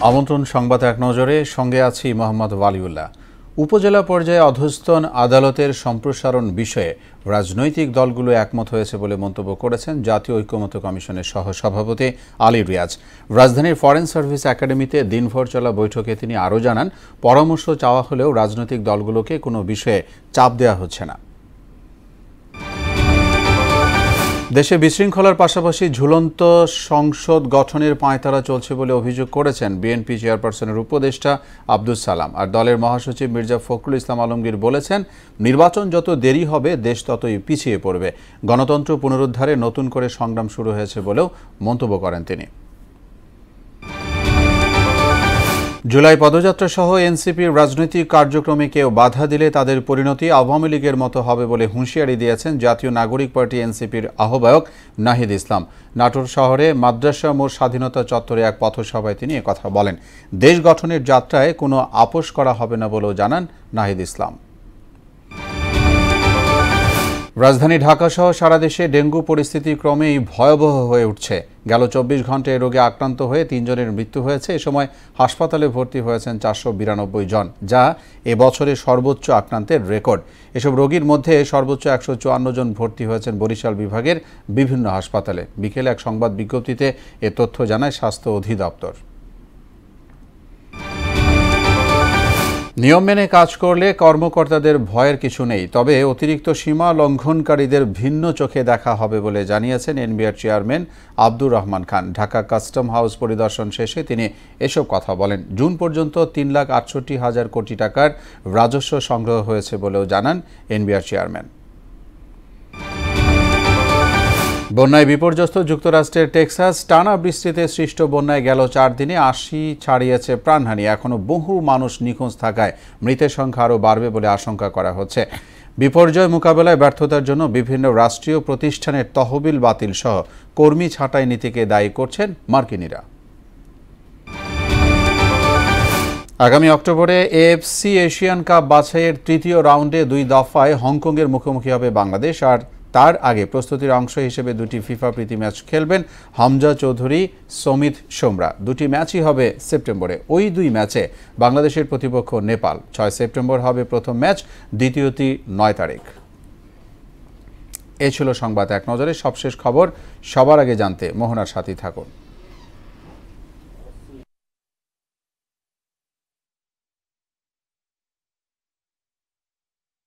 আমন্ত্রণ সংবাদ এক নজরে, সঙ্গে আছি মোহাম্মদ ওয়ালিউল্লাহ। উপজেলা পর্যায়ে অধস্তন আদালতের সম্প্রসারণ বিষয়ে রাজনৈতিক দলগুলো একমত হয়েছে বলে মন্তব্য করেছেন জাতীয় ঐকমত্য কমিশনের সহসভাপতি আলী রিয়াজ। রাজধানীর ফরেন সার্ভিস একাডেমিতে দিনভর চলা বৈঠকে তিনি আরও জানান, পরামর্শ চাওয়া হলেও রাজনৈতিক দলগুলোকে কোনো বিষয়ে চাপ দেওয়া হচ্ছে না। দেশে বিশৃঙ্খলার পাশাপাশি ঝুলন্ত সংসদ গঠনের পাঁয়তারা চলছে বলে অভিযোগ করেছেন বিএনপি চেয়ারপারসনের উপদেষ্টা আব্দুস সালাম। আর দলের মহাসচিব মির্জা ফখরুল ইসলাম আলমগীর বলেছেন, নির্বাচন যত দেরি হবে দেশ ততই পিছিয়ে পড়বে। গণতন্ত্র পুনরুদ্ধারে নতুন করে সংগ্রাম শুরু হয়েছে বলেও মন্তব্য করেন তিনি। জুলাই পদযাত্রা সহ এনসিপির রাজনৈতিক কার্যক্রমে কেউ বাধা দিলে তাদের পরিণতি আওয়ামী লীগের মতো হবে বলে হুঁশিয়ারি দিয়েছেন জাতীয় নাগরিক পার্টি এনসিপির আহ্বায়ক নাহিদ ইসলাম। নাটোর শহরে মাদ্রাসা মোড় স্বাধীনতা চত্বরে এক পথসভায় তিনি একথা বলেন। দেশ গঠনের যাত্রায় কোনো আপোষ করা হবে না বলেও জানান নাহিদ ইসলাম। রাজধানী ঢাকাসহ সারা দেশে ডেঙ্গু পরিস্থিতি ক্রমেই ভয়াবহ হয়ে উঠছে। গেল ২৪ ঘন্টায় রোগে আক্রান্ত হয়ে ৩ জনের মৃত্যু হয়েছে। এ সময় হাসপাতালে ভর্তি হয়েছেন ৪৯২ জন, যা এবছরের সর্বোচ্চ আক্রান্তের রেকর্ড। এসব রোগীর মধ্যে সর্বোচ্চ ১৫৪ জন ভর্তি হয়েছেন বরিশাল বিভাগের বিভিন্ন হাসপাতালে। বিকেলে এক সংবাদ বিজ্ঞপ্তিতে এ তথ্য জানায় স্বাস্থ্য অধিদপ্তর। নিয়ম মেনে কাজ করলে কর্মকর্তাদের ভয়ের কিছু নেই, তবে অতিরিক্ত সীমা লঙ্ঘনকারীদের ভিন্ন চোখে দেখা হবে বলে জানিয়েছেন NBR chairman Abdur Rahman Khan. Dhaka custom house পরিদর্শন শেষে তিনি এসব কথা বলেন। জুন পর্যন্ত ৩,৬৮,০০০ কোটি টাকার রাজস্ব সংগ্রহ হয়েছে বলেও জানান এনবিআর চেয়ারম্যান। বন্যায় বিপর্যস্ত যুক্তরাষ্ট্রের টেক্সাস। টানা বৃষ্টিতে সৃষ্ট বন্যায় গেল ৪ দিনে ৮০ ছাড়িয়েছে প্রাণহানি। এখনও বহু মানুষ নিখোঁজ থাকায় মৃতের সংখ্যা আরও বাড়বে বলে আশঙ্কা করা হচ্ছে। বিপর্যয় মোকাবেলায় ব্যর্থতার জন্য বিভিন্ন রাষ্ট্রীয় প্রতিষ্ঠানের তহবিল বাতিল সহ কর্মী ছাঁটাই নীতিকে দায়ী করছেন মার্কিনিরা। আগামী অক্টোবরে এএফসি এশিয়ান কাপ বাছাইয়ের তৃতীয় রাউন্ডে ২ দফায় হংকংয়ের মুখোমুখি হবে বাংলাদেশ। আর তার আগে প্রস্তুতির অংশ হিসেবে 2টি ফিফা প্রীতি ম্যাচ খেলবেন হামজা চৌধুরী, সমিত সোমরা। 2টি ম্যাচই হবে সেপ্টেম্বরে। ওই 2 ম্যাচে বাংলাদেশের প্রতিপক্ষ নেপাল। 6 সেপ্টেম্বর হবে প্রথম ম্যাচ, দ্বিতীয়টি 9 তারিখ। এ ছিল সংবাদ এক নজরে। সবশেষ খবর সবার আগে জানতে মোহনার সাথেই থাকুন।